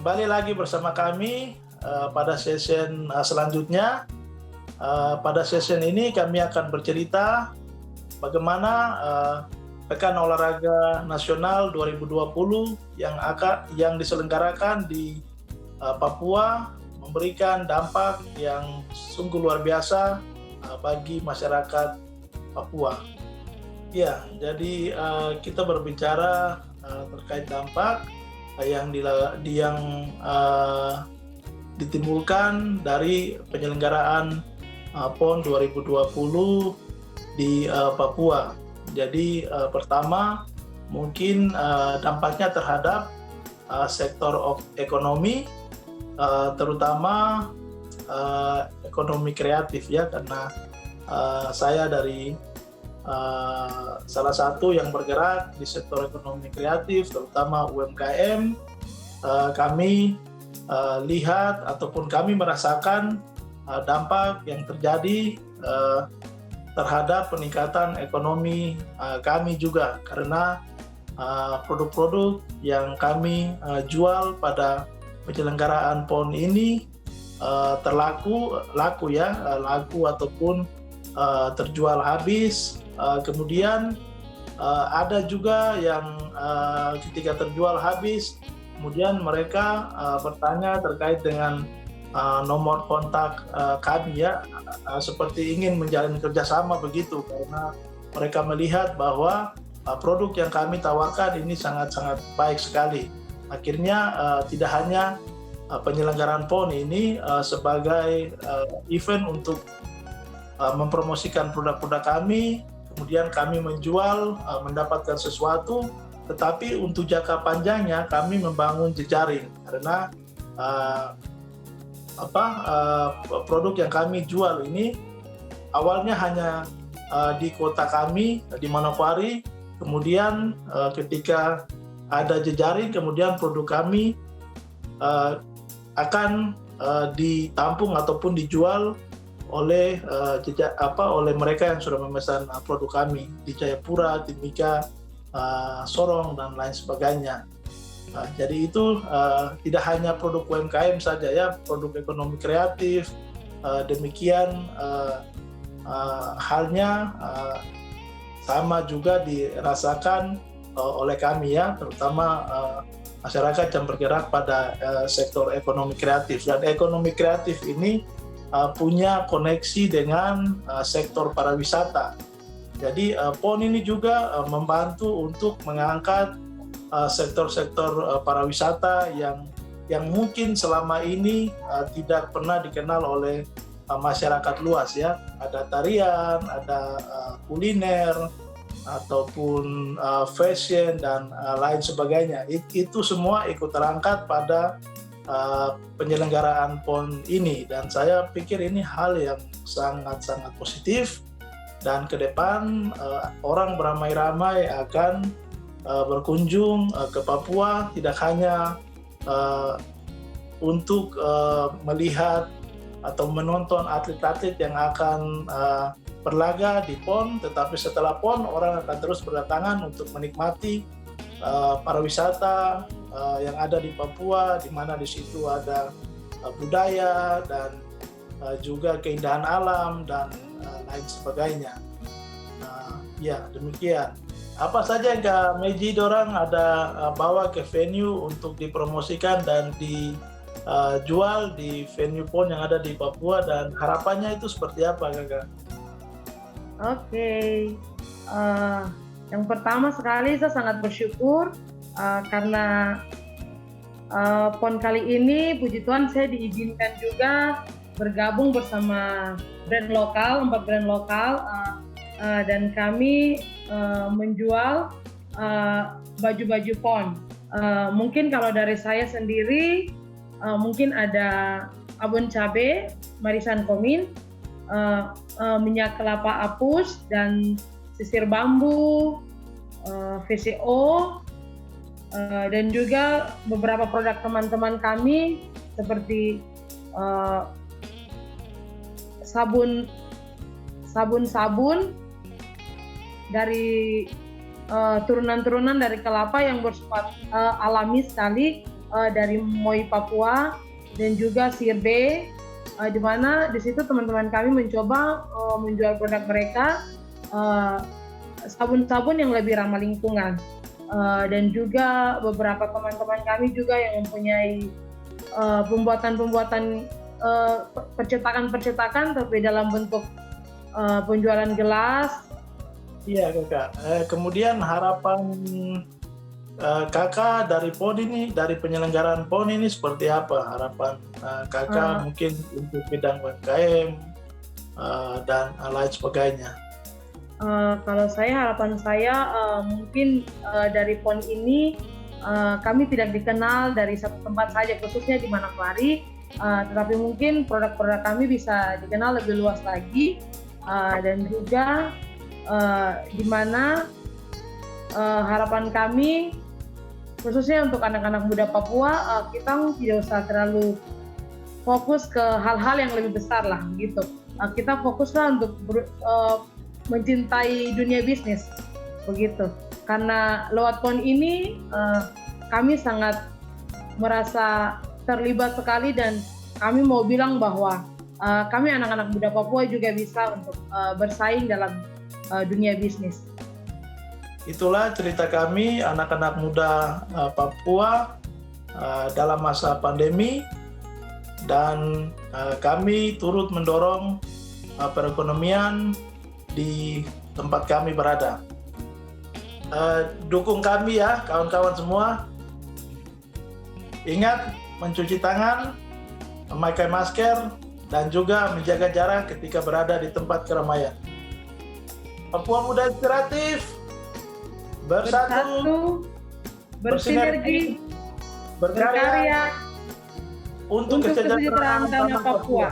kembali lagi bersama kami pada session selanjutnya. Pada session ini kami akan bercerita bagaimana Pekan Olahraga Nasional 2020 yang diselenggarakan di Papua memberikan dampak yang sungguh luar biasa bagi masyarakat Papua. Ya, jadi kita berbicara terkait dampak yang ditimbulkan dari penyelenggaraan PON 2020 di Papua. Jadi pertama mungkin dampaknya terhadap sektor ekonomi, terutama ekonomi kreatif ya, karena saya dari salah satu yang bergerak di sektor ekonomi kreatif, terutama UMKM. Kami lihat ataupun kami merasakan dampak yang terjadi terhadap peningkatan ekonomi kami juga, karena produk-produk yang kami jual pada penyelenggaraan PON ini laku ataupun terjual habis. Kemudian ada juga yang ketika terjual habis, kemudian mereka bertanya terkait dengan nomor kontak kami ya, seperti ingin menjalin kerjasama begitu, karena mereka melihat bahwa produk yang kami tawarkan ini sangat-sangat baik sekali. Akhirnya tidak hanya penyelenggaraan PON ini sebagai event untuk mempromosikan produk-produk kami, kemudian kami menjual, mendapatkan sesuatu, tetapi untuk jangka panjangnya kami membangun jejaring, karena produk yang kami jual ini awalnya hanya di kota kami di Manokwari, kemudian ketika ada jejaring, kemudian produk kami akan ditampung ataupun dijual oleh mereka yang sudah memesan produk kami di Jayapura, Timika, Sorong dan lain sebagainya. Jadi itu tidak hanya produk UMKM saja ya, produk ekonomi kreatif demikian halnya sama juga dirasakan oleh kami ya, terutama masyarakat yang bergerak pada sektor ekonomi kreatif. Dan ekonomi kreatif ini punya koneksi dengan sektor pariwisata. Jadi PON ini juga membantu untuk mengangkat sektor-sektor pariwisata yang mungkin selama ini tidak pernah dikenal oleh masyarakat luas ya. Ada tarian, ada kuliner, ataupun fashion dan lain sebagainya. Itu semua ikut terangkat pada penyelenggaraan PON ini, dan saya pikir ini hal yang sangat-sangat positif, dan ke depan orang beramai-ramai akan berkunjung ke Papua, tidak hanya untuk melihat atau menonton atlet-atlet yang akan berlaga di PON, tetapi setelah PON orang akan terus berdatangan untuk menikmati pariwisata yang ada di Papua, di mana di situ ada budaya dan juga keindahan alam dan lain sebagainya. Ya demikian. Apa saja yang Kak Meji dorang ada bawa ke venue untuk dipromosikan dan dijual di venue PON yang ada di Papua, dan harapannya itu seperti apa Kakak? Oke. Yang pertama sekali saya sangat bersyukur karena PON kali ini puji Tuhan saya diizinkan juga bergabung bersama brand lokal, 4 brand lokal, dan kami menjual baju-baju PON. Mungkin kalau dari saya sendiri, mungkin ada abon cabe, marisan komin, minyak kelapa apus dan sisir bambu, VCO, dan juga beberapa produk teman-teman kami seperti sabun dari turunan-turunan dari kelapa yang bersifat alami sekali, dari MOI Papua dan juga Sirbe, di mana di situ teman-teman kami mencoba menjual produk mereka, sabun-sabun yang lebih ramah lingkungan. Dan juga beberapa teman-teman kami juga yang mempunyai pembuatan-pembuatan percetakan-percetakan tapi dalam bentuk penjualan gelas. Iya kakak. Kemudian harapan kakak dari PON ini, dari penyelenggaraan PON ini seperti apa? Harapan kakak mungkin untuk bidang UMKM dan lain sebagainya. Kalau harapan saya mungkin dari PON ini kami tidak dikenal dari satu tempat saja, khususnya di Manokwari, tetapi mungkin produk-produk kami bisa dikenal lebih luas lagi, dan juga di mana harapan kami khususnya untuk anak-anak muda Papua, kita tidak usah terlalu fokus ke hal-hal yang lebih besar lah gitu. Kita fokuslah untuk mencintai dunia bisnis begitu. Karena lewat PON ini kami sangat merasa terlibat sekali, dan kami mau bilang bahwa kami anak-anak muda Papua juga bisa untuk bersaing dalam dunia bisnis. Itulah cerita kami anak-anak muda Papua dalam masa pandemi, dan kami turut mendorong perekonomian di tempat kami berada. Dukung kami ya kawan-kawan semua. Ingat mencuci tangan, memakai masker, dan juga menjaga jarak ketika berada di tempat keramaian. Papua Muda Inspiratif, bersatu, bersinergi, berkarya untuk kesejahteraan tanah Papua.